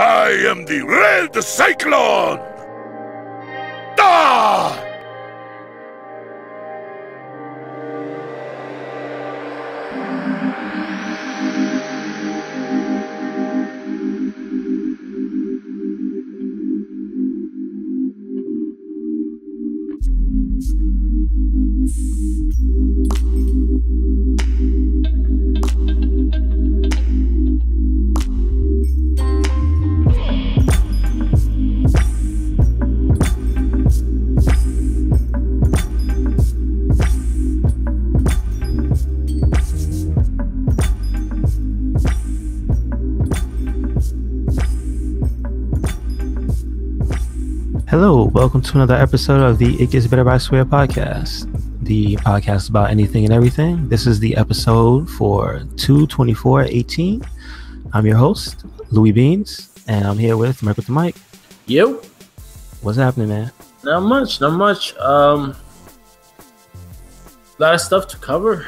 I am the Red Cyclone! Ah! Hello, welcome to another episode of the It Gets Better by Swear podcast, the podcast about anything and everything. This is the episode for 2/24/18. I'm your host, Louis Beans, and I'm here with Merc with the Mic. Yo. What's happening, man? Not much. A lot of stuff to cover.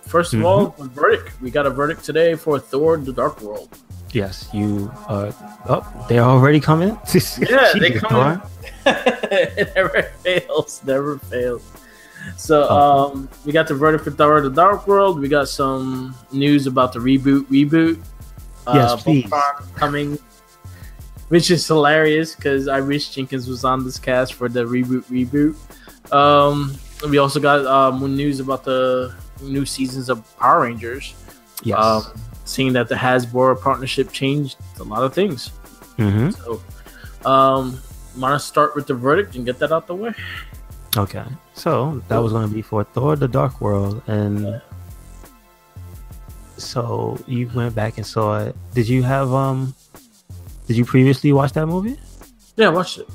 First of all, the verdict. We got a verdict today for Thor: The Dark World. Yes, you are. Oh, they're already coming. Yeah, they come. It never fails. So, we got the verdict for Thor: The Dark World. We got some news about the reboot. Yes, please. Voltron coming, which is hilarious because I wish Jenkins was on this cast for the reboot. We also got more news about the new seasons of Power Rangers. Yes. Seeing that the Hasbro partnership changed a lot of things. So, want to start with the verdict and get that out the way? Okay. So, that was going to be for Thor: The Dark World. And so, you went back and saw it. Did you previously watch that movie? Yeah, I watched it.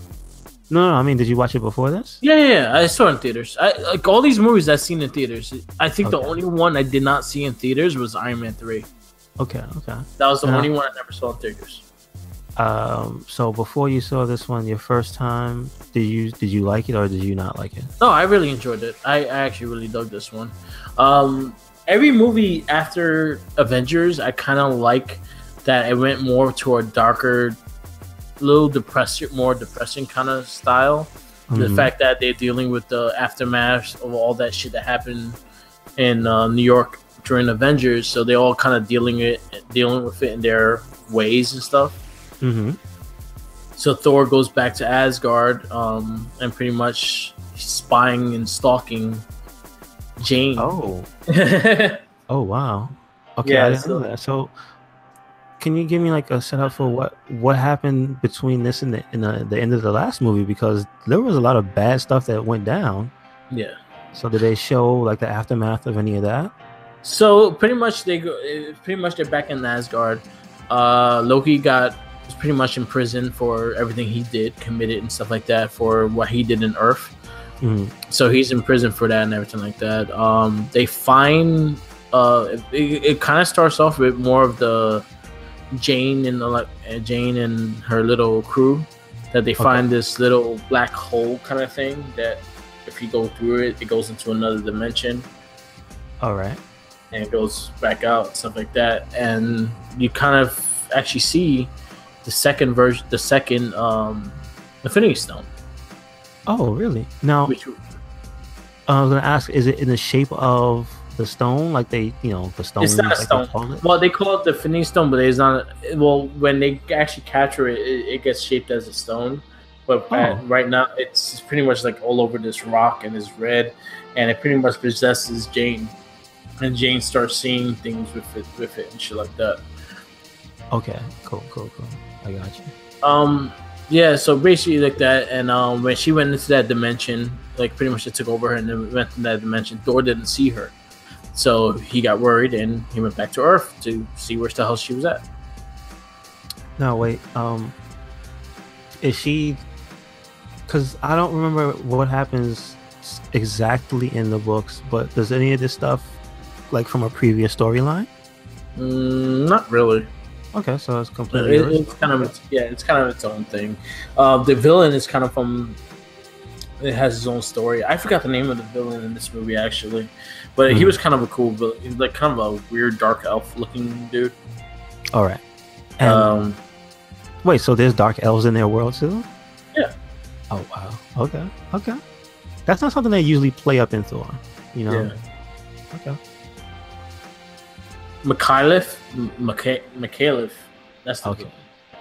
No, I mean, did you watch it before this? Yeah, I saw it in theaters. Like all these movies I've seen in theaters. I think the only one I did not see in theaters was Iron Man 3. Okay. That was the only one I never saw in theaters. So before you saw this one, your first time, did you like it or did you not like it? No, I really enjoyed it. I actually really dug this one. Every movie after Avengers, I kind of like that it went more to a darker, more depressing kind of style. The fact that they're dealing with the aftermath of all that shit that happened in New York during Avengers, so they all kind of dealing with it in their ways and stuff. So Thor goes back to Asgard and pretty much spying and stalking Jane. Oh wow. Okay, yeah, I didn't know that. So can you give me like a setup for what happened between this and the end of the last movie? Because there was a lot of bad stuff that went down. Yeah. So did they show like the aftermath of any of that? So pretty much they're back in Asgard. Loki was pretty much in prison for everything he committed and stuff like that for what he did in Earth. So he's in prison for that and everything like that. They find it kind of starts off with more of the Jane and her little crew that they find this little black hole kind of thing that if you go through it goes into another dimension. All right. And it goes back out and stuff like that, and you kind of actually see the second Infinity Stone. Oh, really? Now, I was gonna ask: is it in the shape of the stone, like the stone? It's not a stone. Well, they call it the Infinity Stone, but it's not. Well, when they actually capture it, it gets shaped as a stone. But right now, it's pretty much like all over this rock and it's red, and it pretty much possesses Jane. And Jane starts seeing things with it and shit like that. Okay, cool. I got you. Yeah. So basically like that, and when she went into that dimension, like pretty much it took over her and then went in that dimension. Thor didn't see her, so he got worried and he went back to Earth to see where the hell she was at. No, wait. Is she? Because I don't remember what happens exactly in the books, but does any of this stuff like from a previous storyline? Not really. Okay, so it's completely it's kind of its own thing. The villain is kind of it has his own story. I forgot the name of the villain in this movie actually, but he was kind of a cool villain. He's like kind of a weird dark elf looking dude. All right. Wait, so there's dark elves in their world too? Yeah. Oh wow. Okay. That's not something they usually play up in Thor. You know. Yeah. Okay. Mikhailov. That's the Okay.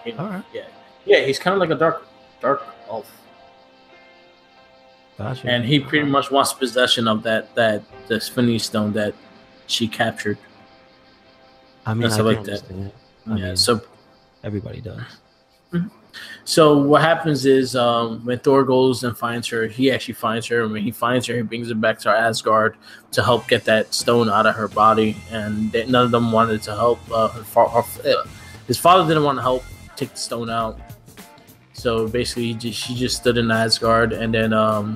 name. All right. Yeah. He's kind of like a dark elf, Gotcha. and he pretty much wants possession of the Infinity Stone that she captured. I mean, I like can that. understand. I Yeah. mean, So. everybody does. So what happens is when Thor goes and finds her, he actually finds her. And when he finds her, he brings her back to Asgard to help get that stone out of her body. And none of them wanted to help. His father didn't want to help take the stone out. So basically, she just stood in Asgard. And then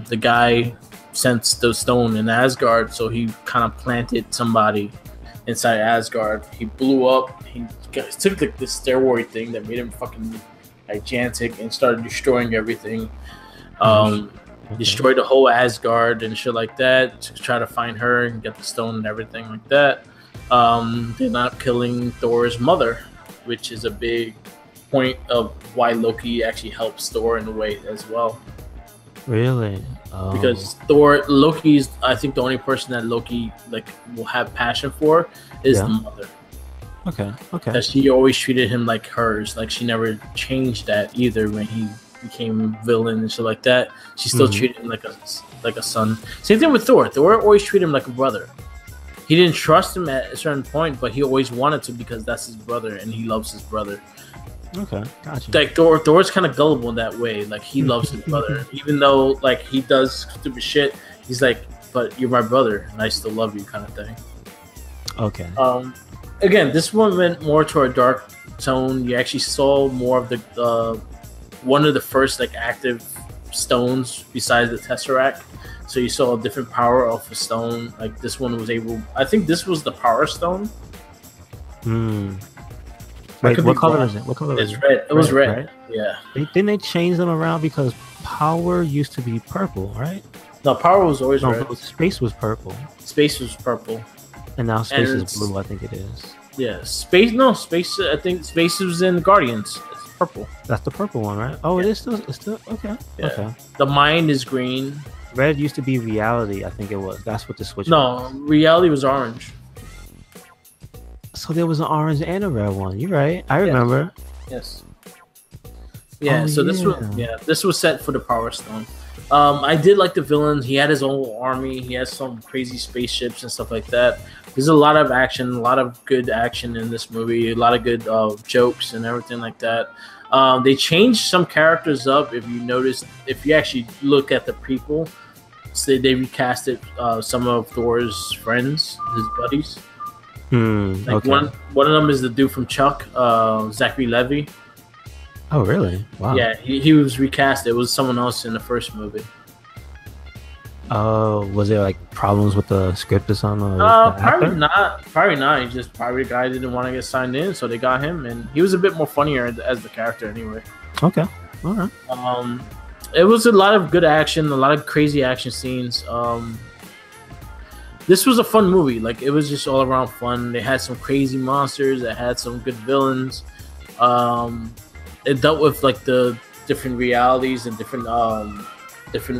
the guy sensed the stone in Asgard. So he kind of planted somebody inside Asgard. He blew up. He took this steroid thing that made him fucking gigantic and started destroying everything. Destroyed the whole Asgard and shit like that to try to find her and get the stone and everything like that. They're not killing Thor's mother, which is a big point of why Loki actually helps Thor in a way as well. Really? Because Loki is, I think, the only person that Loki will have passion for is the mother. Okay. Because she always treated him like hers. Like she never changed that either when he became villain and shit like that. She still treated him like a son. Same thing with Thor. Thor always treated him like a brother. He didn't trust him at a certain point, but he always wanted to because that's his brother and he loves his brother. Okay, gotcha. Like Thor's kind of gullible in that way. Like he loves his brother, even though like he does stupid shit. He's like, but you're my brother, and I still love you, kind of thing. Okay. Again, this one went more to a dark tone. You actually saw more of the one of the first active stones besides the Tesseract. So you saw a different power of a stone. Like this one was able. I think this was the Power Stone. Wait, what color is it? What color is it? Red. It was red. Right? Yeah. Didn't they change them around because power used to be purple, right? No, power was always red. No, space was purple. Space was purple. And now space is blue, I think it is. Yeah, space. No, space. I think space was in Guardians. It's purple. That's the purple one, right? Oh, it's still okay. Yeah. Okay. The mind is green. Red used to be reality, I think it was. That's what the switch No, was. reality was orange. So there was an orange and a red one. You're right. I remember. Yes. Yeah. Oh, so this was set for the Power Stone. I did like the villain. He had his own army. He has some crazy spaceships and stuff like that. There's a lot of action, a lot of good action in this movie, a lot of good jokes and everything like that. They changed some characters up. If you notice, if you actually look at the prequel, so they recasted some of Thor's friends, his buddies. Okay. One of them is the dude from Chuck, Zachary Levi. Oh, really? Wow. Yeah, he was recast. It was someone else in the first movie. Oh, was there problems with the script or something? Probably not. Probably not. He just probably the guy didn't want to get signed in, so they got him, and he was a bit more funnier as the character anyway. Okay. All right. It was a lot of good action, a lot of crazy action scenes. This was a fun movie. It was just all around fun. They had some crazy monsters. It had some good villains. It dealt with the different realities and different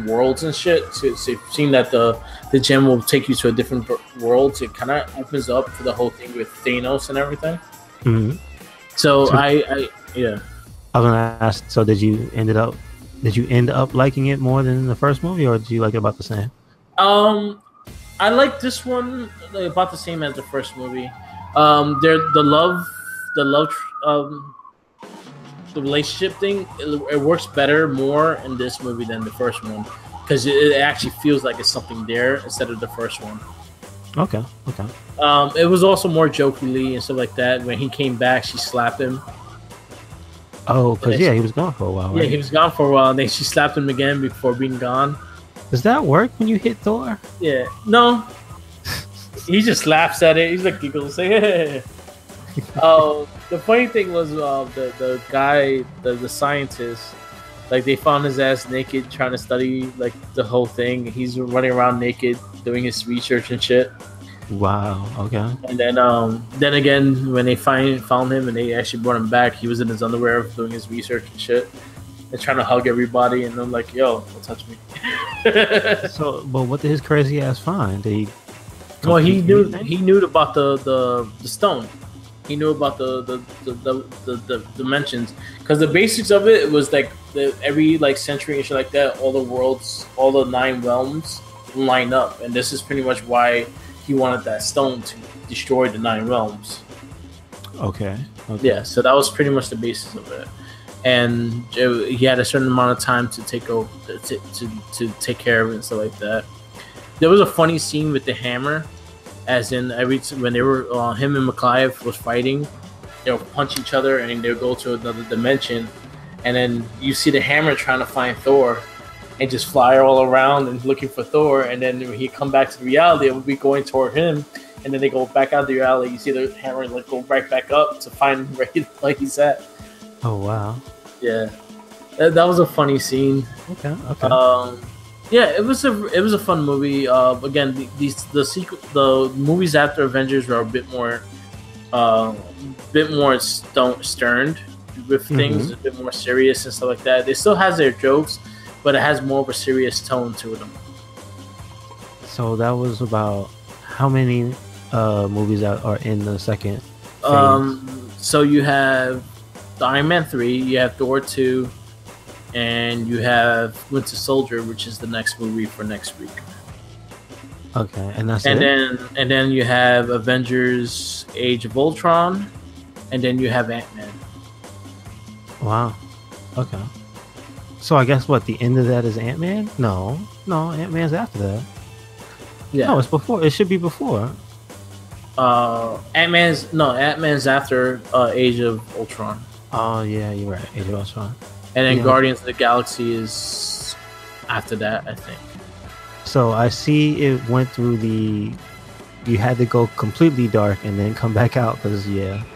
worlds and shit. So seeing that the gem will take you to a different world, it kind of opens up for the whole thing with Thanos and everything. Mm-hmm. So I was gonna ask. So did you end up liking it more than the first movie, or did you like it about the same? I like this one about the same as the first movie. The relationship thing, it works more in this movie than the first one because it actually feels like it's something there instead of the first one. Okay. It was also more jokingly and stuff like that. When he came back, she slapped him. Oh, because he was gone for a while. Right? Yeah, he was gone for a while, and then she slapped him again before being gone. Does that work when you hit Thor? Yeah, no. He just laughs at it. He's giggles, hey. The funny thing was the guy, the scientist, they found his ass naked trying to study the whole thing. He's running around naked doing his research and shit. Wow. Okay. And then again, when they found him and they actually brought him back, he was in his underwear doing his research and shit, and trying to hug everybody. And I'm like, "Yo, don't touch me." So, but what did his crazy ass find? Did he? Well, he knew anything? he knew about the stone. He knew about the dimensions, because the basics of it was like every like century and shit like that. All the 9 realms line up, and this is pretty much why he wanted that stone to destroy the 9 realms. Okay. Yeah, so that was pretty much the basis of it, and he had a certain amount of time to take over to take care of it and stuff like that. There was a funny scene with the hammer, as in when they were him and Mikhaev was fighting, they'll punch each other and they'll go to another dimension, and then you see the hammer trying to find Thor, and just fly all around and looking for Thor, and then when he come back to reality, it will be going toward him, and then they go back out to reality. You see the hammer like go right back up to find where he's at. Oh wow. Yeah, that was a funny scene. Okay. Yeah, it was a fun movie. Again, the movies after Avengers are a bit more stern with things, a bit more serious and stuff like that. It still has their jokes, but it has more of a serious tone to them. So that was about how many movies that are in the second phase? So you have the Iron Man 3, you have Thor 2, and you have Winter Soldier, which is the next movie for next week. Okay, and that's and it? then you have Avengers: Age of Ultron, and then you have Ant-Man. Wow. Okay. So I guess what, the end of that is Ant-Man? No, Ant-Man's after that. Yeah. No, it's before. It should be before. Ant-Man's after Age of Ultron. Oh yeah, you're right. Age of Ultron. And then Yeah. Guardians of the Galaxy is after that, I think. So I see it went through you had to go completely dark and then come back out because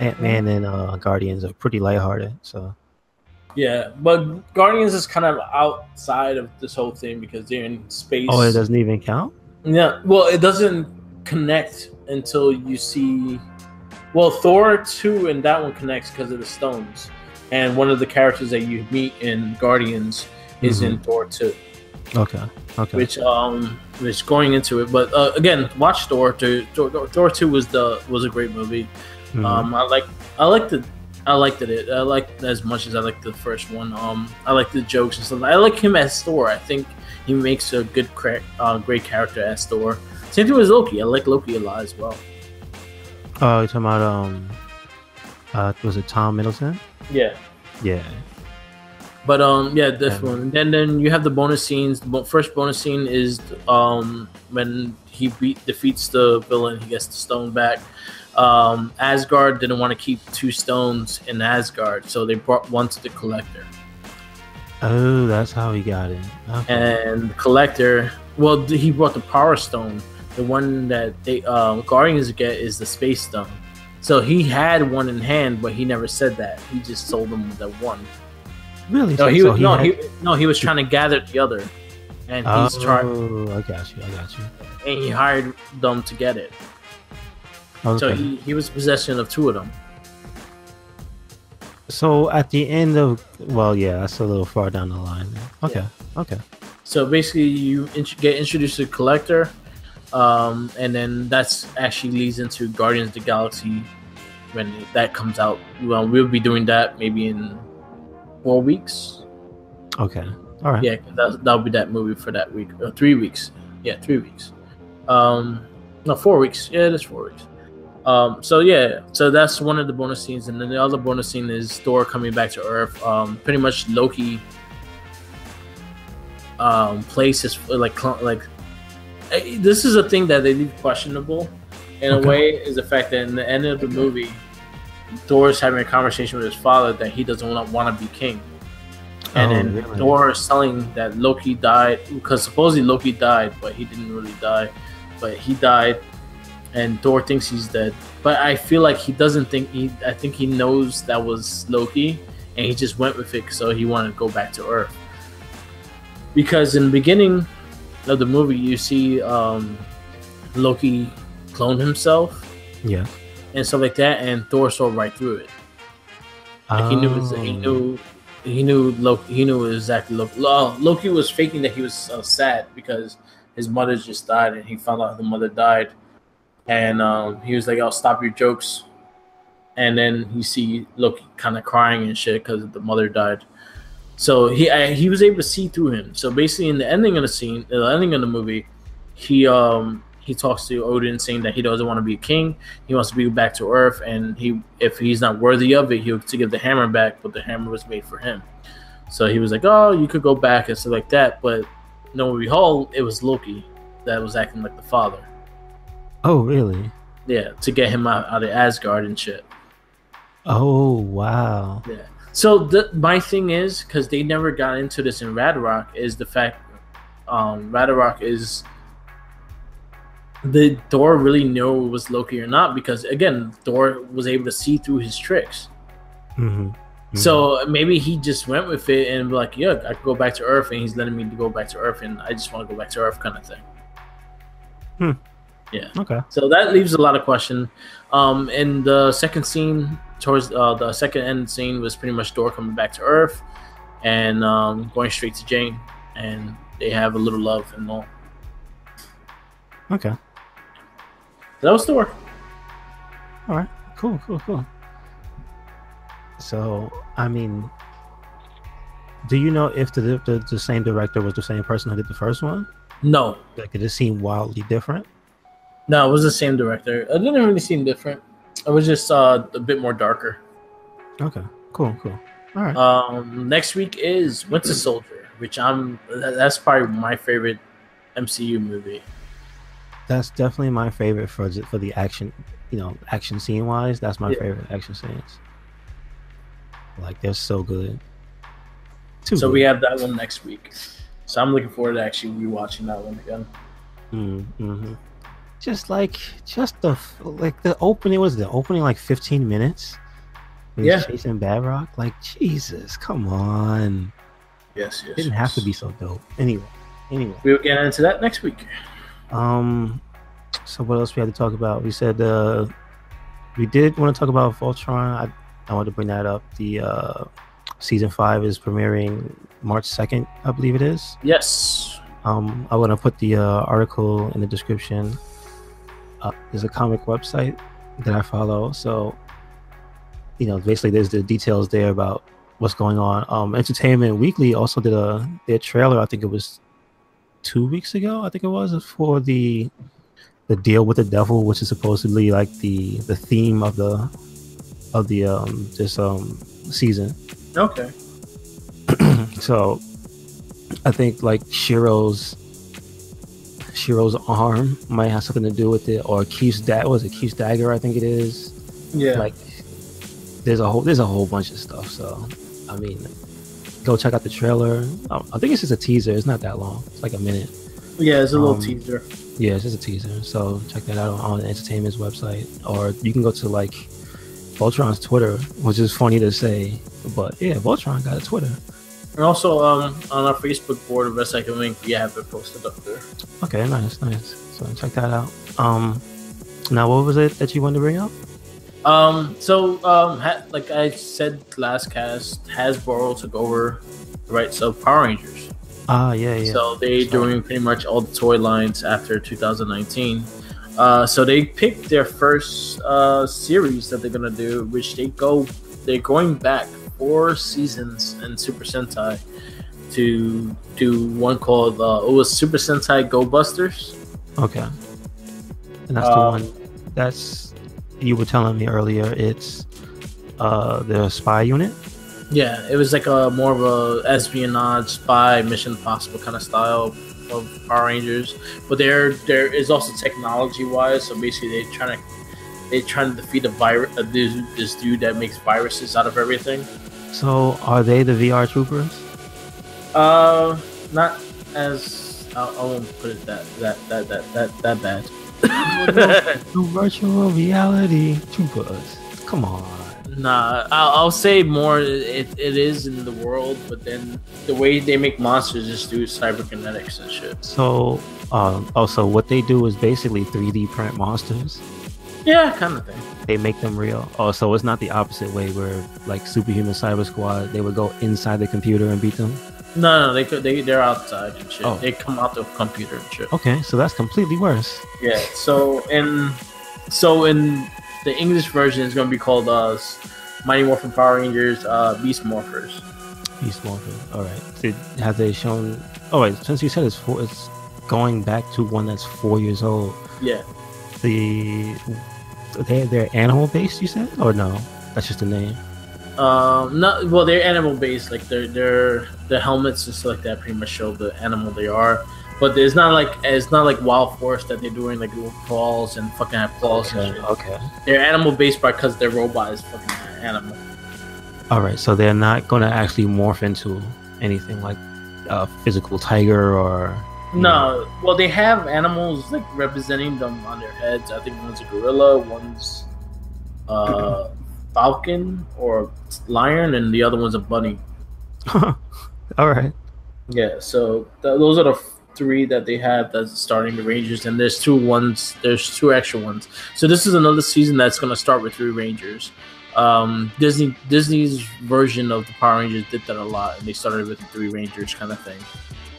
Ant-Man and Guardians are pretty lighthearted. So Yeah, but Guardians is kind of outside of this whole thing because they're in space. it doesn't even count. Yeah, well, it doesn't connect until you see. Well, Thor 2 and that one connects because of the stones, and one of the characters that you meet in Guardians is in Thor 2. Okay. Which going into it, but again, watch Thor 2. Thor 2 was a great movie. I liked it. I liked it as much as I liked the first one. I like the jokes and stuff. I like him as Thor. I think he makes a great character as Thor. Same thing with Loki. I like Loki a lot as well. Oh, you're talking about was it Tom Middleton? Yeah. Yeah. But this one. And then you have the bonus scenes. The first bonus scene is when he defeats the villain. He gets the stone back. Asgard didn't want to keep 2 stones in Asgard, so they brought one to the Collector. Oh, that's how he got it. Okay. And the Collector, well, he brought the Power Stone. The one that they Guardians get is the Space Stone. So he had one in hand, but he never said that. He just told them the one. Really? No, he was trying to gather the other, and he's trying. Oh, I got you. And he hired them to get it. Okay. So he was possession of 2 of them. So at the end of, that's a little far down the line. Okay. Yeah. Okay. So basically, you get introduced to the Collector, and then that's actually leads into Guardians of the Galaxy when that comes out. Well, we'll be doing that maybe in 4 weeks. Okay. All right. Yeah, that'll be that movie for that week. 3 weeks. Yeah, 3 weeks. No, 4 weeks. Yeah, it is 4 weeks. So that's one of the bonus scenes, and then the other bonus scene is Thor coming back to Earth. Pretty much Loki plays his like this is a thing that they leave questionable in a way, is the fact that in the end of the movie, Thor is having a conversation with his father that he doesn't want to be king, and then really? Thor is telling that Loki died because supposedly Loki died, but he didn't really die, but he died. And Thor thinks he's dead, but I feel like he doesn't think I think he knows that was Loki, and he just went with it, so he wanted to go back to Earth. Because in the beginning of the movie, you see Loki clone himself. Yeah. And stuff like that, and Thor saw right through it. Like he knew exactly Loki was faking that he was sad because his mother just died, and he found out the mother died, and he was like, "I'll stop your jokes," and then you see Loki kind of crying and shit because the mother died. So he was able to see through him. So basically, in the ending of the movie, he talks to Odin saying that he doesn't want to be a king. He wants to be back to Earth, and if he's not worthy of it, he'll to give the hammer back. But the hammer was made for him, so he was like, "Oh, you could go back and stuff like that." But no, behold, it was Loki that was acting like the father. Oh, really? Yeah, to get him out of Asgard and shit. Oh, wow. Yeah. So my thing is, because they never got into this in Ragnarok, is the fact Ragnarok is. Did Thor really know it was Loki or not? Because again, Thor was able to see through his tricks. Mm-hmm. Mm-hmm. So maybe he just went with it and be like, "Yeah, I could go back to Earth," and he's letting me go back to Earth, and I just want to go back to Earth, kind of thing. Yeah. Okay. So that leaves a lot of question. And the second scene, towards the second end scene, was pretty much Thor coming back to Earth and going straight to Jane, and they have a little love and all. Okay. That was Thor. All right. Cool. So, I mean, do you know if the same director was the same person who did the first one? No. Like, did it seem wildly different? No, it was the same director. It didn't really seem different. It was just a bit more darker. Okay. Cool. All right. Next week is Winter Soldier, which that's probably my favorite MCU movie. That's definitely my favorite for the action, action scene wise. That's my favorite action scenes. Like, they're so good. We have that one next week. So I'm looking forward to actually rewatching that one again. Mm-hmm. The opening was the opening like 15 minutes. When he's chasing Badrock. Like, Jesus, come on. Yes. It didn't have to be so dope. Anyway. We'll get into that next week. So what else we had to talk about? We said we did want to talk about Voltron. I wanted to bring that up. The season 5 is premiering March 2nd, I believe it is. Yes. I want to put the article in the description. There's a comic website that I follow, so basically there's the details there about what's going on. Entertainment Weekly also did their trailer. I think it was 2 weeks ago. I think it was for the Deal with the Devil, which is supposedly like the theme of this season. Okay. So I think like Shiro's arm might have something to do with it, or Keith's dagger, I think it is. Yeah. Like there's a whole bunch of stuff. So I mean, go check out the trailer. I think it's just a teaser. It's not that long. It's like a minute. Yeah, it's a little teaser. Yeah, it's just a teaser. So check that out on Entertainment's website, or you can go to like Voltron's Twitter, which is funny to say, but yeah, Voltron got a Twitter. And also on our Facebook board of RedCycloneInc, we have it posted up there. Okay, nice. So check that out. Now what was it that you wanted to bring up? Like I said last cast, Hasbro took over the rights of Power Rangers. Yeah. So they're doing pretty much all the toy lines after 2019. So they picked their first series that they're gonna do, which they're going back 4 seasons in Super Sentai to do one called it was Super Sentai Go Busters. Okay. And that's the one that's you were telling me earlier. It's the spy unit. Yeah, it was like a more of a espionage spy Mission Impossible kind of style of Power Rangers, but there is also technology wise. So basically, they're trying to defeat a virus. This dude that makes viruses out of everything. So are they the VR troopers? Not as I won't put it that bad. No virtual reality troopers. Come on. Nah, I'll say more. It is in the world, but then the way they make monsters is through cyberkinetics and shit. So, also what they do is basically 3D print monsters. Yeah, kind of thing. They make them real. Oh, so it's not the opposite way where like Superhuman Cyber Squad, they would go inside the computer and beat them. No, they're outside and shit. Oh. They come out the computer and shit. Okay, so that's completely worse. Yeah. So in the English version, it's gonna be called Mighty Morphin Power Rangers Beast Morphers. Beast Morphers. All right. Have they shown? Oh wait, since you said it's going back to one that's 4 years old. Yeah. They're animal based, you said, or no? That's just a name. Not well. They're animal based. Like the helmets and stuff like that pretty much show the animal they are. But it's not like Wild Force that they're doing like little claws and fucking have claws and shit. Okay. They're animal based because their robot is fucking animal. All right, so they're not gonna actually morph into anything like a physical tiger or. No, well, they have animals like representing them on their heads. I think one's a gorilla, one's falcon or lion, and the other one's a bunny. All right. Yeah, so those are the three that they have that's starting the Rangers, and there's two extra ones. So this is another season that's going to start with 3 Rangers. Disney's version of the Power Rangers did that a lot, and they started with the 3 Rangers kind of thing.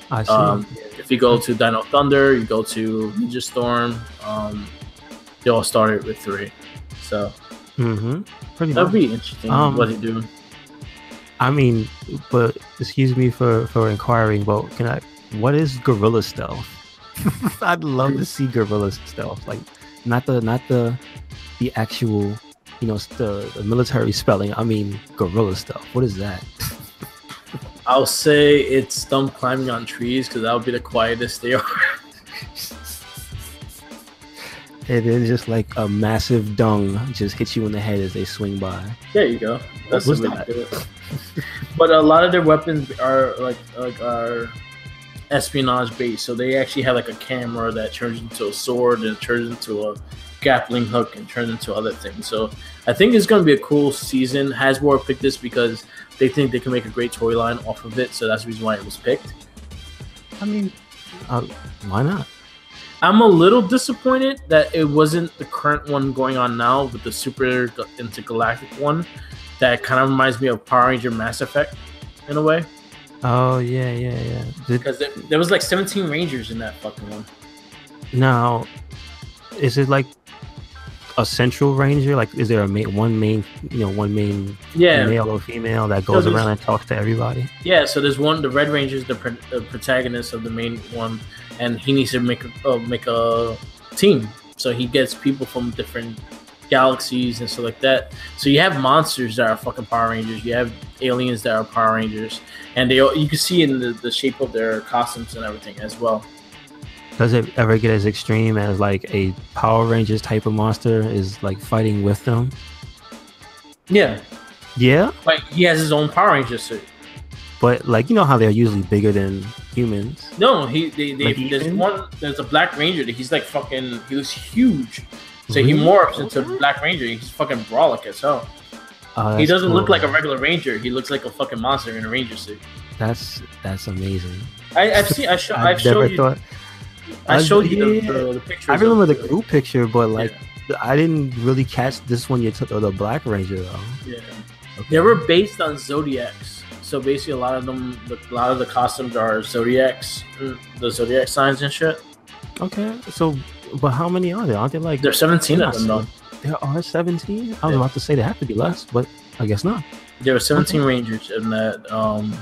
I see. If you go to Dino Thunder, you go to Ninja Storm, they all started with 3. So Pretty that'd much. be interesting what they do. I mean, but excuse me for inquiring, but what is gorilla stealth? I'd love to see gorilla stealth, like not the actual, the military spelling. I mean, gorilla stealth. What is that? I'll say it's them climbing on trees because that would be the quietest they are. It is just like a massive dung just hits you in the head as they swing by. There you go. That's What's the way that? to do it. But a lot of their weapons are like are espionage based, so they actually have like a camera that turns into a sword and turns into a grappling hook and turns into other things. So I think it's going to be a cool season. Hasbro picked this because they think they can make a great toy line off of it, so that's the reason why it was picked. I mean, why not? I'm a little disappointed that it wasn't the current one going on now with the Super Intergalactic one. That kind of reminds me of Power Ranger Mass Effect in a way. Oh yeah. Because there was like 17 Rangers in that fucking one. Now, is it like a central ranger? Like, is there one main male or female that goes around and talks to everybody? Yeah, so there's one. The Red Ranger is the protagonist of the main one, and he needs to make a team. So he gets people from different galaxies and stuff like that. So you have monsters that are fucking Power Rangers. You have aliens that are Power Rangers, and you can see in the shape of their costumes and everything as well. Does it ever get as extreme as like a Power Rangers type of monster is like fighting with them? Yeah. Yeah? Like he has his own Power Ranger suit. But like, you know how they're usually bigger than humans? No, there's a Black Ranger that he's like fucking, he was huge. So he morphs into Black Ranger. He's fucking brolic as hell. He doesn't look like a regular Ranger. He looks like a fucking monster in a Ranger suit. That's amazing. I showed you the pictures. I remember the group picture, but like I didn't really catch this one you took of the Black Ranger though. Yeah, okay. They were based on zodiacs. So basically, a lot of the costumes are zodiacs, the zodiac signs and shit. Okay, so but how many are there? Aren't there like? There's 17 of them though. There are 17. I was about to say there have to be less, but I guess not. There were 17 Rangers in that,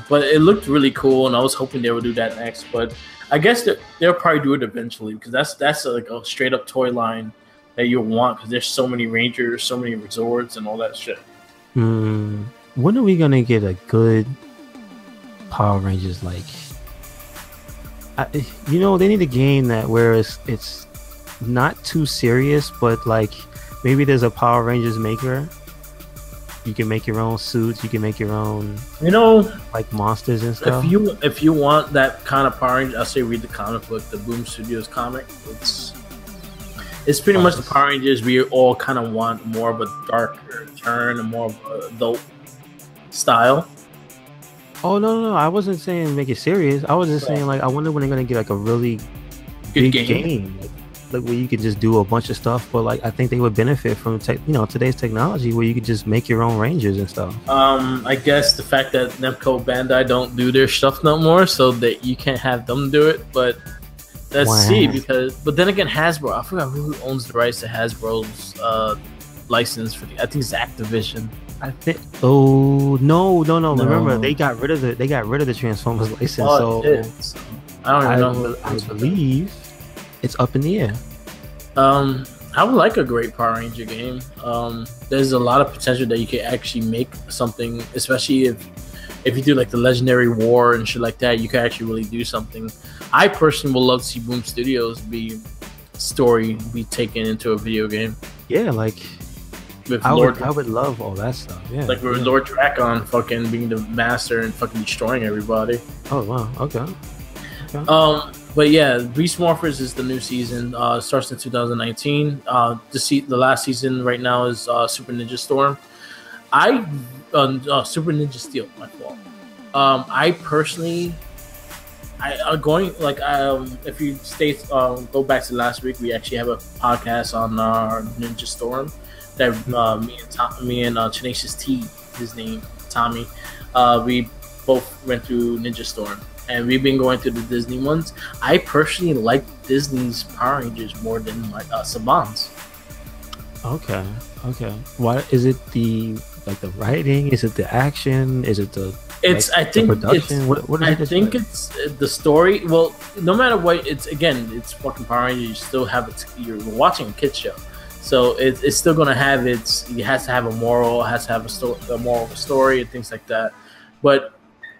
but it looked really cool, and I was hoping they would do that next. But I guess they'll probably do it eventually because that's like a straight up toy line that you'll want because there's so many Rangers, so many resorts, and all that shit. When are we gonna get a good Power Rangers? Like, they need a game that where it's not too serious, but like maybe there's a Power Rangers maker. You can make your own suits. You can make your own, like monsters and stuff. If you want that kind of Power Ranger, I say read the comic book, the Boom Studios comic. It's pretty much the Power Rangers we all kind of want more of a darker turn and more of a adult style. Oh no! I wasn't saying make it serious. I was just saying like I wonder when they're gonna get like a really Good big game. Like where you could just do a bunch of stuff, but like I think they would benefit from today's technology where you could just make your own Rangers and stuff. I guess the fact that Namco Bandai don't do their stuff no more, so that you can't have them do it. But let's see, but then again, Hasbro. I forgot who owns the rights to Hasbro's license for I think it's Activision. I think. Oh no! No. Remember they got rid of the Transformers license. Oh, so I don't even know. I believe it's up in the air. I would like a great Power Ranger game. There's a lot of potential that you can actually make something, especially if you do like the Legendary War and shit like that. You can actually really do something. I personally would love to see Boom Studios be taken into a video game. Yeah, like I would love all that stuff. Yeah, like with Lord Drakon fucking being the master and fucking destroying everybody. Oh wow, okay. But yeah, Beast Morphers is the new season. Starts in 2019. The last season right now is Super Ninja Storm. Super Ninja Steel. My fault. I personally, if you go back to last week, we actually have a podcast on Ninja Storm that me and Tenacious T, his name Tommy, we both went through Ninja Storm. And we've been going through the Disney ones. I personally like Disney's Power Rangers more than like Saban's. Okay. Why is it the writing? Is it the action? Is it the? I think production. It's the story. Well, no matter what, it's fucking Power Rangers. You still have it. You're watching a kids show, so it's still gonna have it has to have a moral. It has to have a moral of a story and things like that. But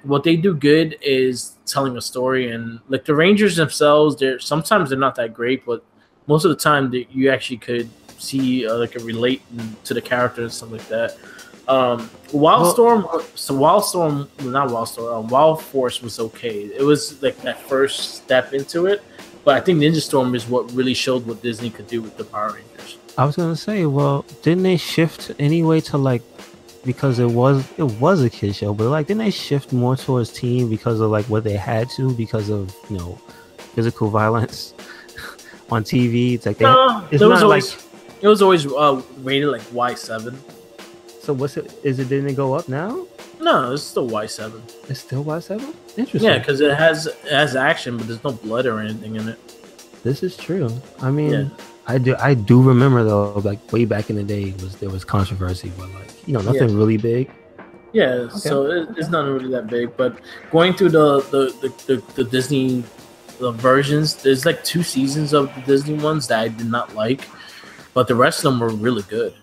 what they do good is telling a story, and like the Rangers themselves, sometimes they're not that great, but most of the time you actually could see relate to the character and stuff like that. Wild Force was okay. It was like that first step into it, but I think Ninja Storm is what really showed what Disney could do with the Power Rangers. I was gonna say, well, didn't they shift anyway to like? Because it was a kid show, but like didn't they shift more towards teen because of like what they had to because of physical violence on TV? It's like it was always rated like Y7. So didn't it go up now? No, it's still Y7. It's still Y7? Interesting. Yeah, because it has action, but there's no blood or anything in it. This is true. I mean, yeah. I do remember though, like way back in the day, there was controversy, but like nothing really big. Yeah, okay. So it's not really that big. But going through the Disney versions, there's like 2 seasons of the Disney ones that I did not like, but the rest of them were really good.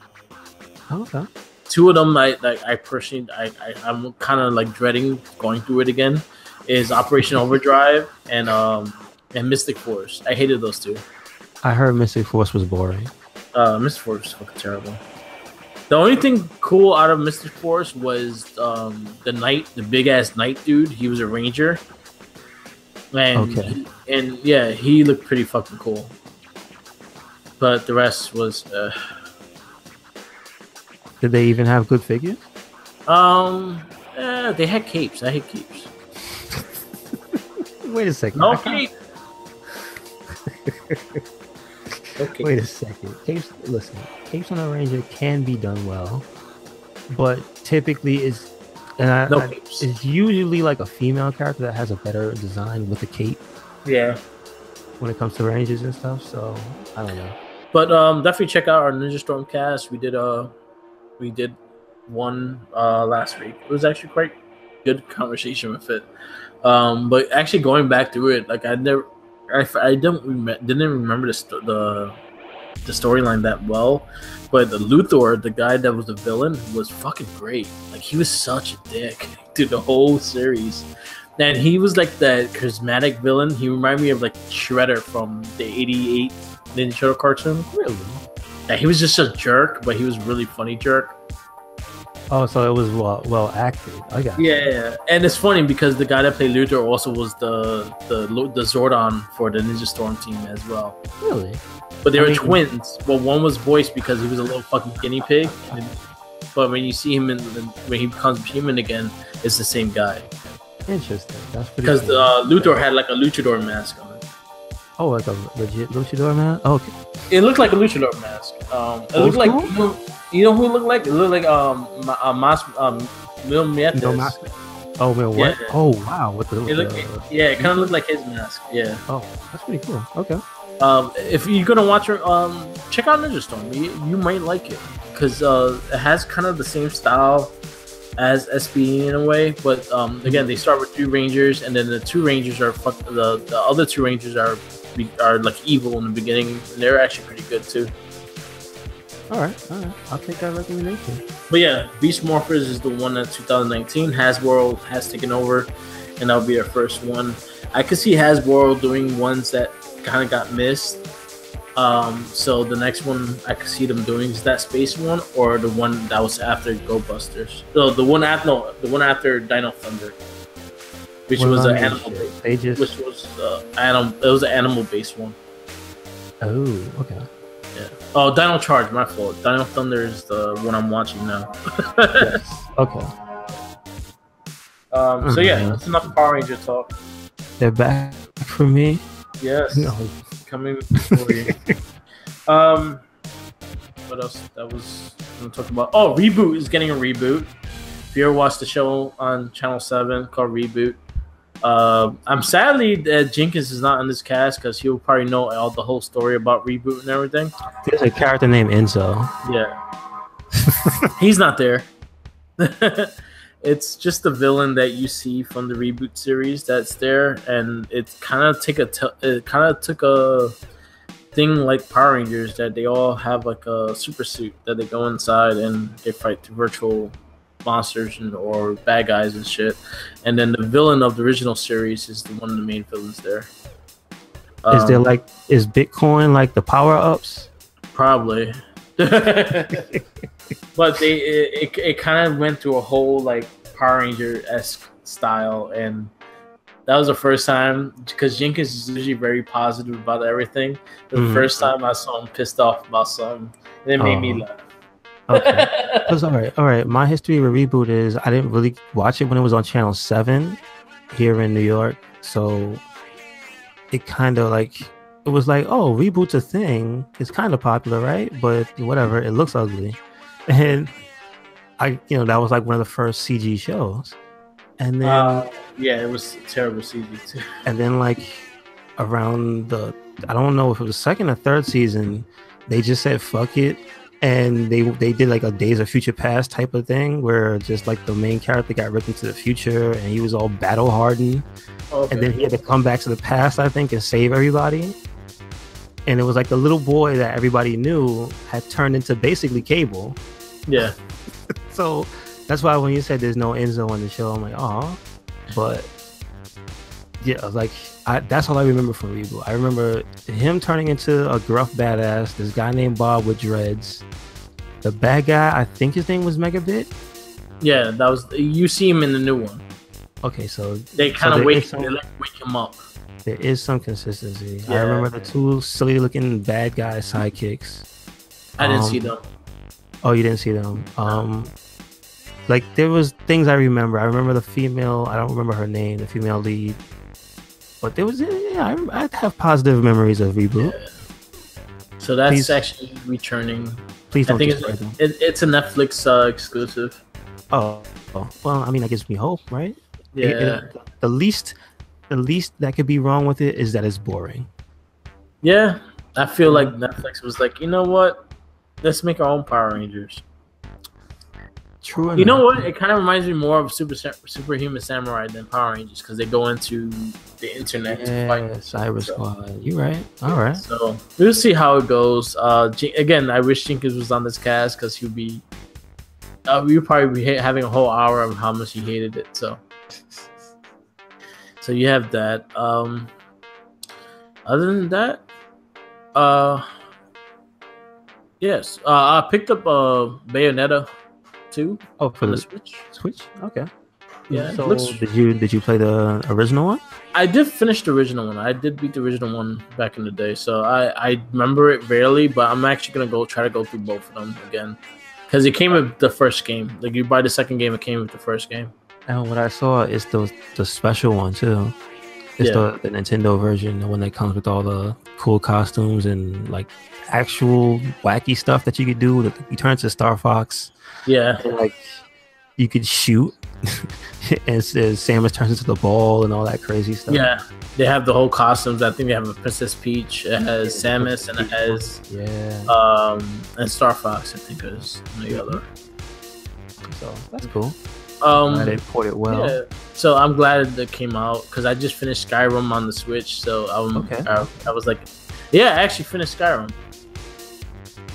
Okay. 2 of them I'm kind of like dreading going through it again. Is Operation Overdrive and Mystic Force. I hated those 2. I heard Mystic Force was boring. Mystic Force was fucking terrible. The only thing cool out of Mystic Force was the big ass knight dude. He was a ranger, and he looked pretty fucking cool. But the rest was. Did they even have good figures? They had capes. I hate capes. Wait a second. No cape. Okay. Wait a second. Capes on a Ranger can be done well, but typically it's usually like a female character that has a better design with a cape. Yeah. When it comes to Rangers and stuff, so I don't know. But definitely check out our Ninja Storm cast. We did one last week. It was actually quite good conversation with it. But actually going back through it, like I didn't remember the storyline that well, but the Luthor, the guy that was the villain, was fucking great. Like he was such a dick through the whole series, and he was like that charismatic villain. He reminded me of like Shredder from the '88 Ninja Turtle cartoon. Really? Yeah, he was just a jerk, but he was really funny jerk. Oh, so it was well acted. I got you. Yeah, and it's funny because the guy that played Luthor also was the Zordon for the Ninja Storm team as well. Really? But they were twins. Well, one was voiced because he was a little fucking guinea pig, but when you see him when he becomes human again, it's the same guy. Interesting. That's pretty. Because Luthor had like a luchador mask on. Oh, like a legit luchador man? Oh, okay. It looked like a luchador mask. It looked like you know who it looked like? It looked like Mil Mietes. Oh, Mil what? Yeah. Oh, wow. What the? It kind of looked like his mask. Yeah. Oh, that's pretty cool. Okay. If you're gonna watch her, check out Ninja Storm. You might like it because it has kind of the same style as SB in a way, but again, they start with 2 Rangers, and then the 2 Rangers are the other 2 Rangers are like evil in the beginning, and they're actually pretty good too. All right, I'll take that recommendation. But yeah, Beast Morphers is the one that 2019 Hasbro has taken over, and that'll be their first one. I could see Hasbro doing ones that kind of got missed. So the next one I could see them doing is that space one, or the one that was after Go Busters. So the one after Dino Thunder, which was an animal based. It was an animal based one. Oh, okay. Yeah. Oh, Dino Charge, my fault. Dino Thunder is the one I'm watching now. Yes. Okay. So yeah, that's enough Power Ranger talk. They're back for me. Yes. No. Coming for you. What else that was I'm gonna talk about? Oh, Reboot is getting a reboot. If you ever watched the show on Channel 7 called Reboot, I'm sadly that Jenkins is not on this cast because he'll probably know the whole story about Reboot and everything. There's a character named Enzo. Yeah. He's not there. It's just the villain that you see from the Reboot series that's there, and it kind of took a thing like Power Rangers that they all have like a super suit that they go inside and they fight virtual monsters or bad guys and shit. And then the villain of the original series is one of the main villains there. Is Bitcoin like the power ups? Probably. But it kind of went through a whole like Power Ranger-esque style, and that was the first time because Jenkins is usually very positive about everything. The first time I saw him pissed off about something, and it made me laugh. Okay. all right. My history with Reboot is I didn't really watch it when it was on Channel 7 here in New York, so it kind of it was like, oh, Reboot's a thing. It's kind of popular, right? But whatever, it looks ugly. And that was like one of the first CG shows. And then it was terrible CG too. And then around I don't know if it was the 2nd or 3rd season, they just said fuck it, and they did like a Days of Future Past type of thing where just like the main character got ripped into the future and he was all battle hardened. Okay. And then he had to come back to the past, I think, and save everybody. And it was like the little boy that everybody knew had turned into basically Cable. Yeah. So that's why when you said there's no Enzo on the show, I'm like, oh. But yeah, that's all I remember from Reboot. I remember him turning into a gruff badass, this guy named Bob with dreads. The bad guy, I think his name was Megabit. Yeah, that was. You see him in the new one. Okay, so they kind of wake him up. There is some consistency. Yeah, I remember the 2 silly-looking bad guy sidekicks. I didn't see them. Oh, you didn't see them. There was things I remember. I remember the female. I don't remember her name. The female lead. But there was. Yeah, I have positive memories of Reboot. Yeah. So that's actually returning. Please don't. I think it's a Netflix exclusive. Oh, well, I mean, that gives me hope, right? Yeah. The least that could be wrong with it is that it's boring. Yeah, I feel like Netflix was like, you know what? Let's make our own Power Rangers. True enough. You know what? It kind of reminds me more of Superhuman Samurai than Power Rangers because they go into the internet to fight. Cyber Squad. You're right. All right. So we'll see how it goes. Again, I wish Jenkins was on this cast because he'd be. We would probably be having a whole hour of how much he hated it. So you have that. Other than that, yes, I picked up Bayonetta 2 for on the the Switch. Switch. Okay. Yeah, So looks... did you play the original one? I did finish the original one. I did beat the original one back in the day, so I remember it barely. But I'm actually gonna try to go through both of them again, because it came with the first game. Like, you buy the second game, it came with the first game. And what I saw is the special one too. It's the Nintendo version, the one that comes with all the cool costumes and like actual wacky stuff that you could do. You turn into Star Fox. Yeah. And, like, you could shoot, and Samus turns into the ball and all that crazy stuff. Yeah, they have the whole costumes. I think they have a Princess Peach. It has Samus, and it has and Star Fox, I think, is the other. So that's cool. They port it well. Yeah. So I'm glad that came out, because I just finished Skyrim on the Switch. So I was like, yeah, I actually finished Skyrim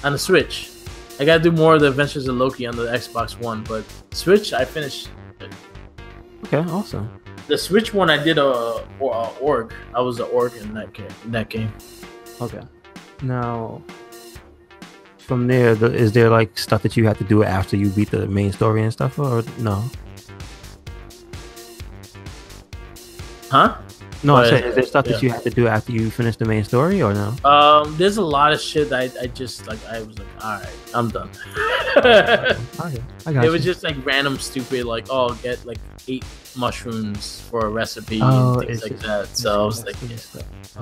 on the Switch. I gotta do more of the Adventures of Loki on the Xbox One, but Switch, I finished it. Okay, awesome. The Switch one, I did a org. I was an org in that game. Okay. Now, from there, is there like stuff that you have to do after you beat the main story and stuff, or no? Huh? No, I said, is there stuff that you have to do after you finish the main story, or no? There's a lot of shit that I just like. I was like, all right, I'm done. Okay, I got it was just like random stupid, like, oh, get like 8 mushrooms for a recipe and things like that. So I was like,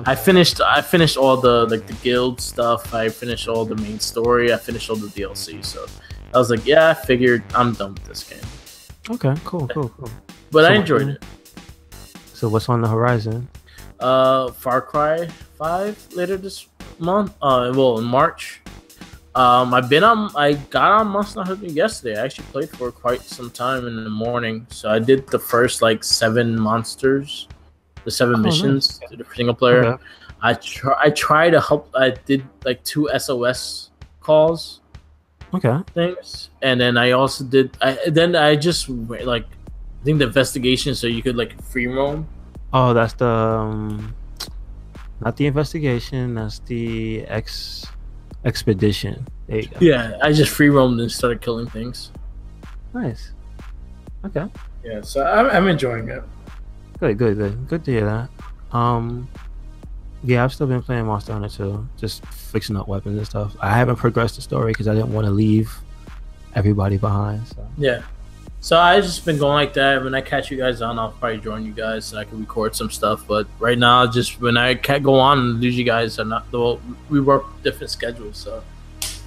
I finished all the like the guild stuff. I finished all the main story. I finished all the DLC. So I was like, yeah, I figured I'm done with this game. Okay, cool. But I enjoyed it. So what's on the horizon? Far Cry 5 later this month. In March. I got on Monster Hunter yesterday. I actually played for quite some time in the morning. So I did the first like 7 monsters, the 7 missions to the single player. Okay. I tried to help. I did like 2 SOS calls. Okay. Things, and then I also did. I just like, I think the investigation, so you could like free roam. Oh, that's the not the investigation. That's the expedition. There you go. Yeah, I just free roamed and started killing things. Nice. Okay. Yeah, so I'm enjoying it. Good to hear that. Yeah, I've still been playing Monster Hunter 2, just fixing up weapons and stuff. I haven't progressed the story because I didn't want to leave everybody behind. So. Yeah. So I just been going like that. When I catch you guys on, I'll probably join you guys so I can record some stuff. But right now, just when I can't go on and lose you guys, are not. Well, we work different schedules, so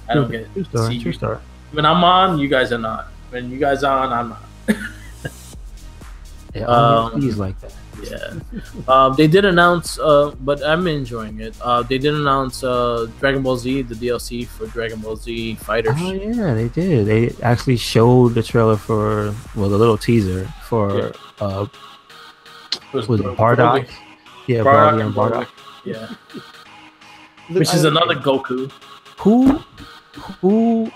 I don't get to see you. When I'm on, you guys are not. When you guys are on, I'm not. Yeah, he's like that. Yeah. They did announce, but I'm enjoying it. They did announce Dragon Ball Z, the DLC for Dragon Ball Z Fighters. Oh yeah, they did. They actually showed the trailer for, well, the little teaser for was it Bardock? Yeah, Bardock and Bardock. Yeah. Which is another Goku. Who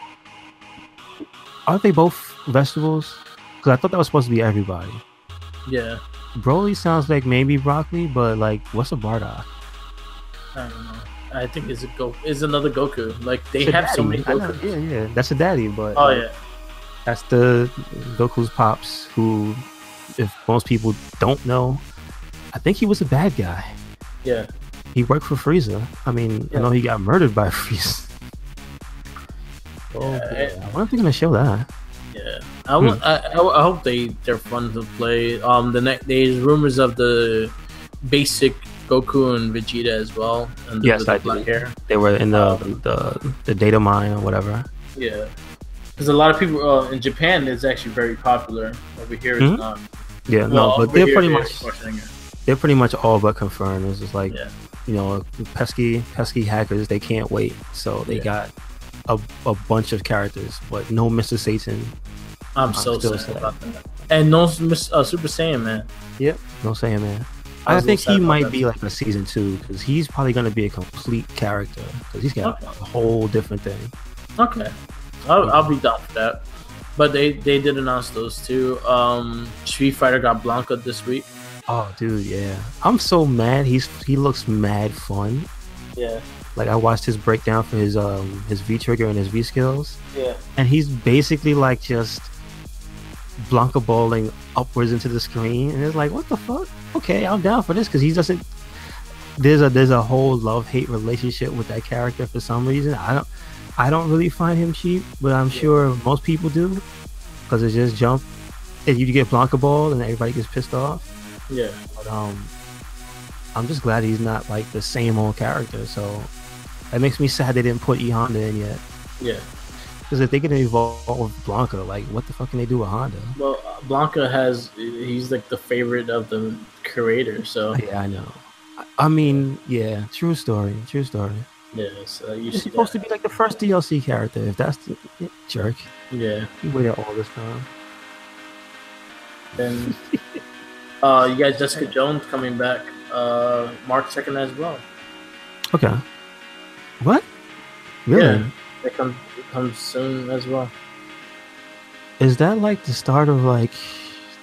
are they both vegetables? Because I thought that was supposed to be everybody. Yeah. Broly sounds like maybe broccoli, but like, what's a Bardock? I don't know. I think it's another Goku. Like, they have so many Gokus. Yeah, that's a daddy, but that's the Goku's pops. Who, if most people don't know, I think he was a bad guy. Yeah, he worked for Frieza. I mean, I know he got murdered by Frieza. I wonder if they're gonna show that. Yeah, I hope they're fun to play. There's rumors of the basic Goku and Vegeta as well. And yes, I do. Hair. They were in the data mine or whatever. Yeah, because a lot of people in Japan is actually very popular. Over here, it's not. Yeah, well, no, but they're pretty much all but confirmed. It's just like, you know, pesky hackers. They can't wait, so they got a bunch of characters, but no Mr. Satan. I'm so sad about that. And no Super Saiyan Man. Yep, no Saiyan Man. I think he might be like a season 2 because he's probably going to be a complete character because he's got a whole different thing. Okay, I'll be down for that. But they did announce those two. Street Fighter got Blanca this week. Oh, dude, yeah. I'm so mad. He looks mad fun. Yeah. Like I watched his breakdown for his V trigger and his V skills. Yeah. And he's basically like just Blanca bowling upwards into the screen, and it's like, what the fuck? Okay, I'm down for this because he doesn't. There's a whole love-hate relationship with that character for some reason. I don't really find him cheap, but I'm sure most people do because it's just jump. If you get Blanca ball and everybody gets pissed off. Yeah. But I'm just glad he's not like the same old character. So that makes me sad they didn't put E Honda in yet. Yeah. Because if they can evolve Blanca, like what the fuck can they do with Honda? Well, Blanca he's like the favorite of the creator, so Yeah, I know. I mean, yeah, true story. yeah. So you He's see supposed that. to be like the first DLC character. If that's the jerk, Yeah. he waited all this time. Then you guys, Jessica Jones coming back March 2nd as well. Okay. What? Really? Yeah. It comes soon as well. Is that like the start of like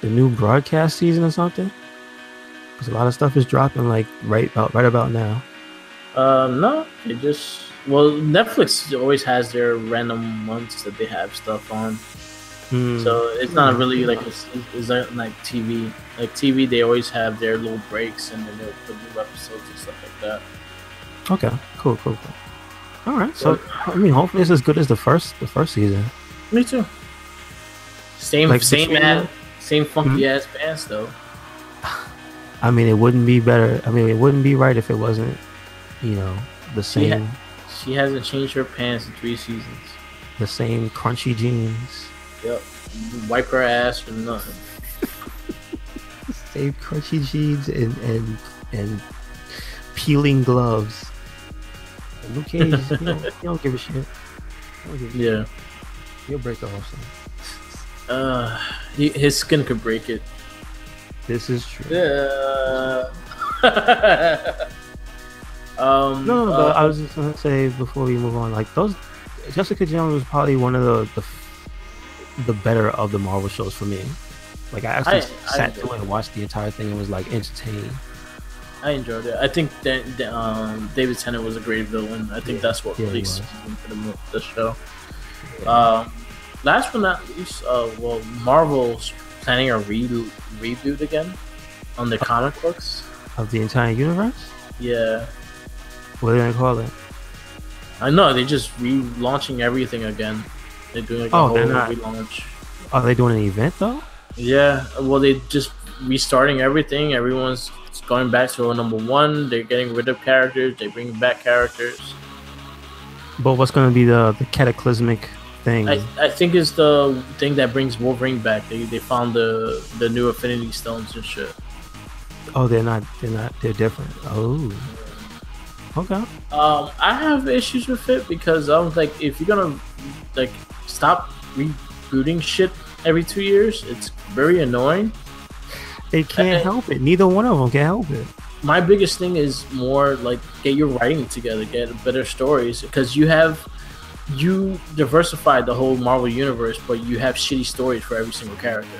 the new broadcast season or something? Because a lot of stuff is dropping like right about now. No, Netflix always has their random months that they have stuff on. So it's not really like it's not like TV. Like TV, they always have their little breaks and then they'll put new episodes and stuff like that. Okay, cool. All right, so I mean, hopefully it's as good as the first season. Me too. Same funky ass pants though. I mean, it wouldn't be better. I mean, it wouldn't be right if it wasn't, the same. She hasn't changed her pants in 3 seasons. The same crunchy jeans. Yep. Wipe her ass or nothing. Same crunchy jeans and peeling gloves. And Luke Cage, you don't give a shit. Yeah. He'll break the whole thing. His skin could break it. This is true. Yeah. But I was just gonna say before we move on, like Jessica Jones was probably one of the better of the Marvel shows for me. Like I actually sat through and watched the entire thing and was like entertained. I enjoyed it. I think that David Tennant was a great villain. I think that's what really succeeded for the show. Last but not least, Marvel's planning a reboot again on the comic books Of the entire universe? Yeah. What are they gonna call it? I know they're just relaunching everything again. They're doing like a whole relaunch. Are they doing an event though? Yeah. Well, they just restarting everything. Everyone's going back to number 1. They're getting rid of characters. They're bringing back characters. But what's gonna be the cataclysmic thing? I think it's the thing that brings Wolverine back. They found the new Affinity Stones and shit. Oh, they're different. Oh. Okay. I have issues with it because I was like, if you're gonna like stop rebooting shit every 2 years, it's very annoying. They can't help it. Neither one of them can help it. My biggest thing is more like get your writing together, get better stories, because you diversified the whole Marvel universe, but you have shitty stories for every single character.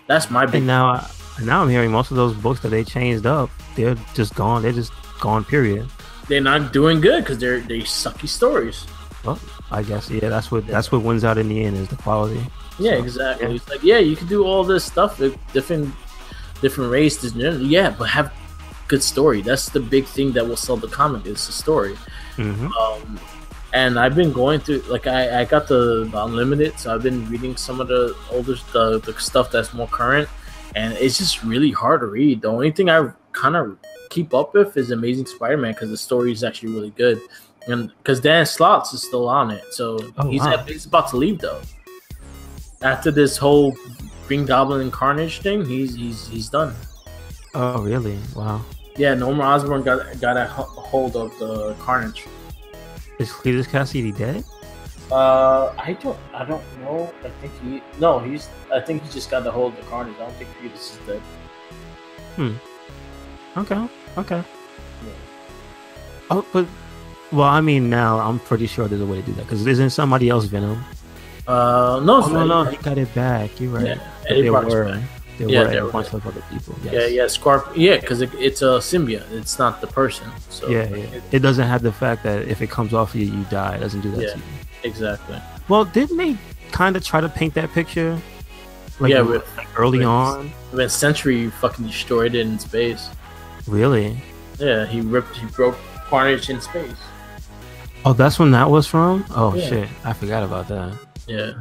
That's my big. And now I'm hearing most of those books that they changed up, they're just gone. They're just gone. Period. They're not doing good because they sucky stories. Well, I guess that's what wins out in the end is the quality. Yeah, so, exactly. Yeah. It's like you can do all this stuff with different races, but have good story. That's the big thing that will sell the comic is the story. Mm-hmm. And I've been going through I got the Unlimited, so I've been reading some of the older the stuff that's more current, and it's just really hard to read. The only thing I kind of keep up with is Amazing Spider-Man because the story is actually really good, and because Dan Slotts is still on it, so he's about to leave though. After this whole Green Goblin and Carnage thing, he's done. Oh really? Wow. Yeah, Norman Osborn got a hold of the Carnage. Is Cletus Cassidy dead? I don't know. I think he just got the hold of the Carnage. I don't think Cletus is dead. Okay. Yeah. Oh, well, I mean, now I'm pretty sure there's a way to do that because isn't somebody else Venom? No, no, he got it back. You're right. Yeah, Eddie Brock's back. There Yeah, were there a were. bunch of other people. Yes. Yeah, because it's a symbiote. It's not the person. So Yeah. It doesn't have the fact that if it comes off you, you die. It doesn't do that to you. Exactly. Well, didn't they kind of try to paint that picture? Like, early on? When Sentry fucking destroyed it in space. Really? Yeah, he broke Carnage in space. Oh, that's when that was from? Oh, Yeah. shit. I forgot about that. Yeah.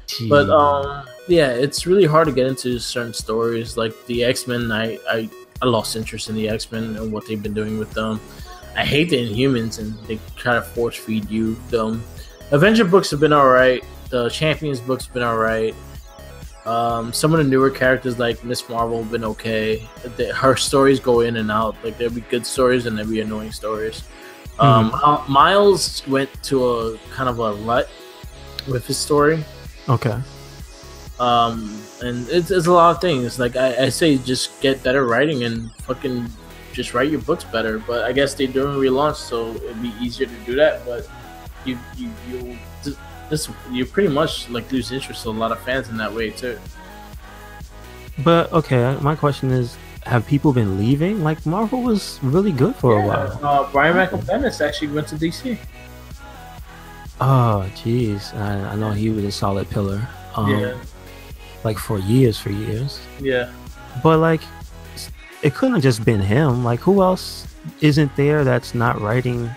Jeez. But yeah, it's really hard to get into certain stories like the X-Men. I lost interest in the X-Men and what they've been doing with them. I hate the Inhumans, and they try to force feed you them. Avenger books have been alright. The Champions books have been alright. Some of the newer characters like Miss Marvel have been okay. Her stories go in and out. Like there'll be good stories and there'll be annoying stories. Miles went to a kind of a rut with his story. Okay. And it's a lot of things. Like I say, just get better writing and fucking just write your books better. But I guess they're doing a relaunch, so it'd be easier to do that. But you pretty much like lose interest in a lot of fans in that way too. But okay, my question is, have people been leaving? Like Marvel was really good for a while. Brian Michael Bendis actually went to DC. Oh, jeez, I know he was a solid pillar. Like for years. Yeah. But like, it couldn't have just been him. Like, who else isn't there that's not writing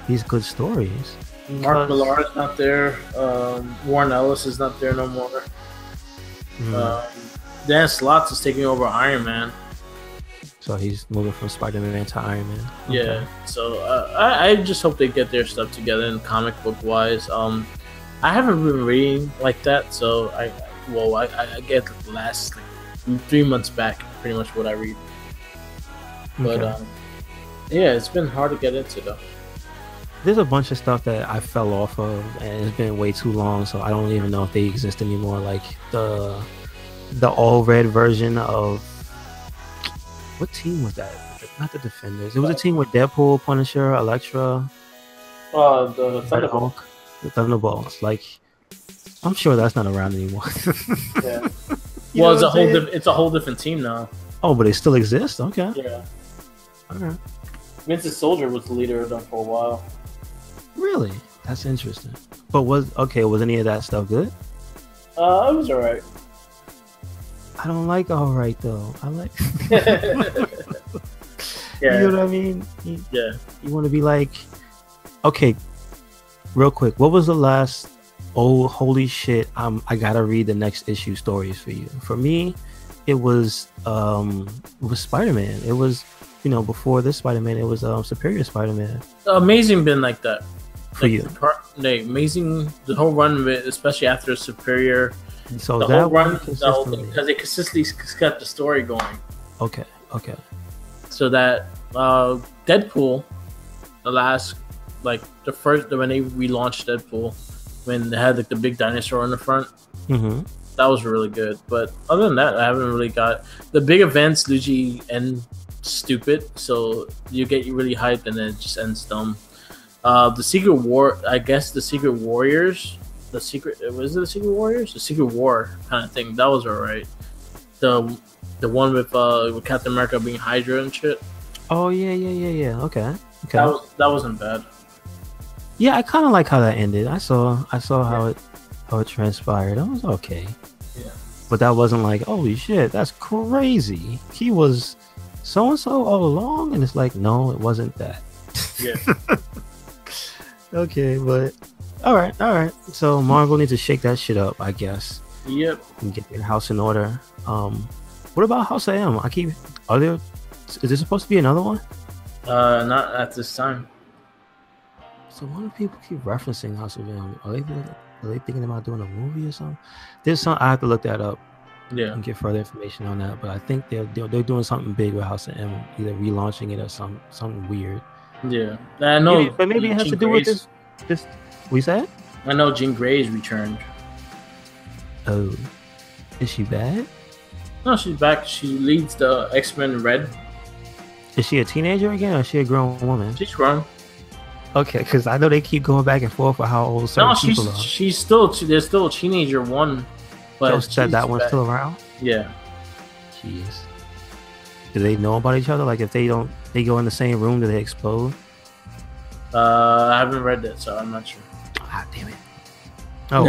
these good stories? Mark Millar is not there. Warren Ellis is not there no more. Dan Slotts is taking over Iron Man. So he's moving from Spider-Man to Iron Man. Okay. Yeah. So I just hope they get their stuff together in comic book wise. I haven't been reading like that, so I get the last 3 months back pretty much what I read. But yeah, it's been hard to get into though. There's a bunch of stuff that I fell off of, and it's been way too long, so I don't even know if they exist anymore. Like the all red version of what team was that? Not the Defenders. It was a team with Deadpool, Punisher, Elektra. The Thunderbolts. The Thunderbolts. Like, I'm sure that's not around anymore. Yeah. Well, it's a whole different team now. Oh, but they still exist. Okay. Yeah. All right. Winter Soldier was the leader of them for a while. Really? That's interesting. But was any of that stuff good? It was alright. I don't like alright though. I like Yeah. You know what I mean? Yeah. You want to be like, okay, real quick, what was the last holy shit, I gotta read the next issue stories for you? For me, it was Spider-Man. It was, before this Spider-Man, it was Superior Spider-Man. Amazing been like that. For you. The whole run of it, especially after Superior. So the that whole run, consistently. because they consistently kept the story going. Okay. So that Deadpool, the last, when they relaunched Deadpool, when they had like the big dinosaur in the front, that was really good. But other than that, I haven't really got the big events. Luigi end stupid, so you get really hyped and then it just ends dumb. The Secret War, I guess the Secret Warriors. The Secret Warriors? The Secret War kind of thing. That was alright. The one with Captain America being Hydra and shit. Oh yeah. Okay. That wasn't bad. Yeah, I kind of like how that ended. I saw how it transpired. That was okay. Yeah. But that wasn't like, holy shit, that's crazy. He was so and so all along, and it's like, no, it wasn't that. Yeah. Okay, but all right. So Marvel needs to shake that shit up, I guess. Yep. And get their house in order. What about House of M? Is there supposed to be another one? Not at this time. So why do people keep referencing House of M? Are they thinking about doing a movie or something? There's some, I have to look that up. Yeah. And get further information on that. But I think they're doing something big with House of M, either relaunching it or something weird. Yeah, I know. Maybe it has to do with this. We said? I know Jean Grey's returned. Oh, is she bad? No, she's back. She leads the X-Men Red. Is she a teenager again, or is she a grown woman? She's grown. Okay, because I know they keep going back and forth with how old certain people are. She's still. There's still a teenager one, but that one's back. still around. Yeah. Jeez. Do they know about each other? Like, if they don't, they go in the same room, do they explode? I haven't read that, so I'm not sure. Ah, damn it. Oh.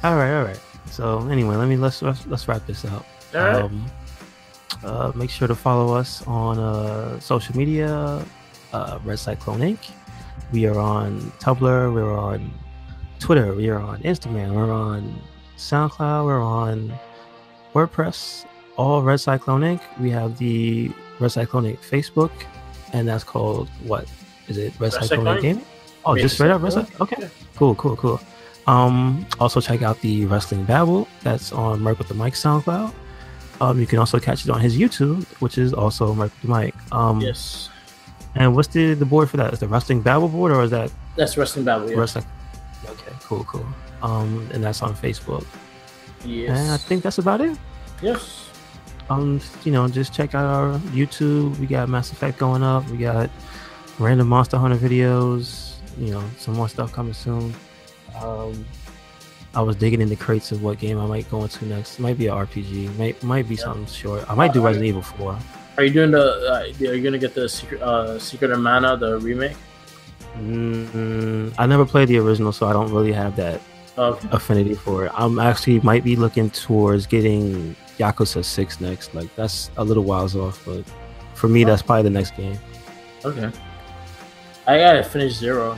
all right. So anyway, let's wrap this up. All right. Make sure to follow us on social media, RedCycloneInc. We are on Tumblr, we're on Twitter, we are on Instagram, we're on SoundCloud, we're on WordPress, all RedCycloneInc. We have the RedCycloneInc Facebook, and that's called what? Is it RedCycloneInc Gaming? Oh, just straight up RedCycloneInc? Okay. Yeah. Cool. Also check out the Wrestling Babble. That's on Merc with the Mic SoundCloud. You can also catch it on his YouTube, which is also Merc with the Mic. Yes. And what's the board for that? Is the Wrestling Babble board, or is that? That's Wrestling Babble. Yeah. Okay. Cool. And that's on Facebook. Yes. And I think that's about it. Yes. Just check out our YouTube. We got Mass Effect going up. We got random Monster Hunter videos. Some more stuff coming soon. I was digging in the crates of what game I might go into next. It might be an RPG. Might be something short. I might do Resident Evil 4. Are you doing are you gonna get the Secret of Mana, the remake? I never played the original, so I don't really have that affinity for it. I'm actually might be looking towards getting Yakuza 6 next. Like, that's a little whiles off, but for me, that's probably the next game. Okay. I gotta finish 0.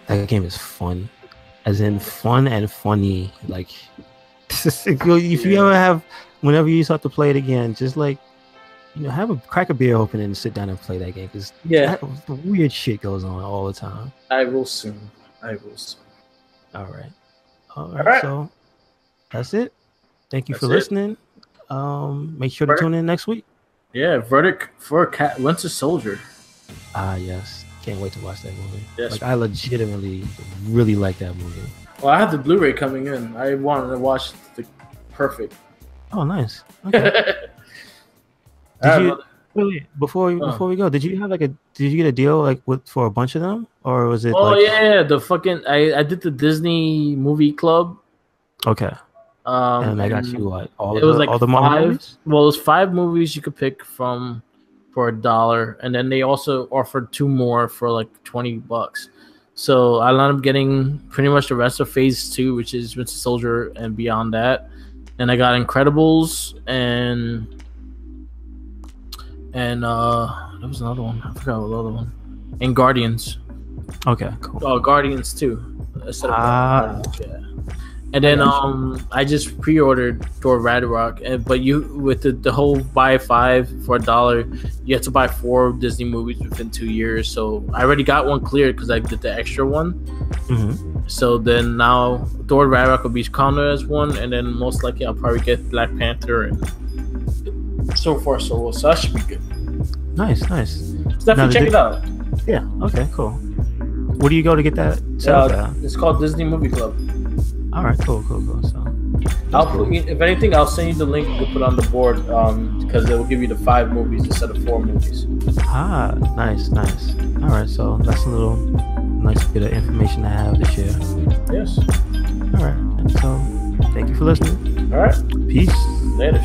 That game is fun, as in fun and funny. Like, if you ever have, whenever you start to play it again, just like, crack a beer open and sit down and play that game, because weird shit goes on all the time. I will soon. All right. So that's it. Thank you for listening. Make sure to tune in next week. Yeah, verdict for Winter Soldier. Yes. Can't wait to watch that movie. Yes. Like, I legitimately really like that movie. Well, I have the Blu-ray coming in. I wanted to watch the perfect. Oh, nice. Okay. Before we go, did you get a deal for a bunch of them, or was it? The fucking I did the Disney movie club. Okay. And I got you what? All the Marvel movies? Well, it was 5 movies you could pick from for $1, and then they also offered 2 more for like $20. So I ended up getting pretty much the rest of Phase 2, which is Winter Soldier and beyond that. And I got Incredibles and there was another one. I forgot what the other one. And Guardians. Okay, cool. Oh, Guardians 2. Instead of Guardians, yeah. And then I just pre-ordered Thor Ragnarok, but you with the whole buy 5 for $1, you have to buy 4 Disney movies within 2 years. So I already got one cleared because I did the extra one. Mm-hmm. So then now Thor Ragnarok will be counted as one, and then most likely I'll probably get Black Panther and so far so well. So that should be good. Nice. So definitely check it out. Yeah. Okay. Cool. Where do you go to get that? It's called Disney Movie Club. All right, cool. So, if anything, I'll send you the link to put on the board because it will give you the 5 movies instead of 4 movies. Nice. All right, so that's a little nice bit of information to have to share. Yes. All right, and so thank you for listening. All right. Peace. Later.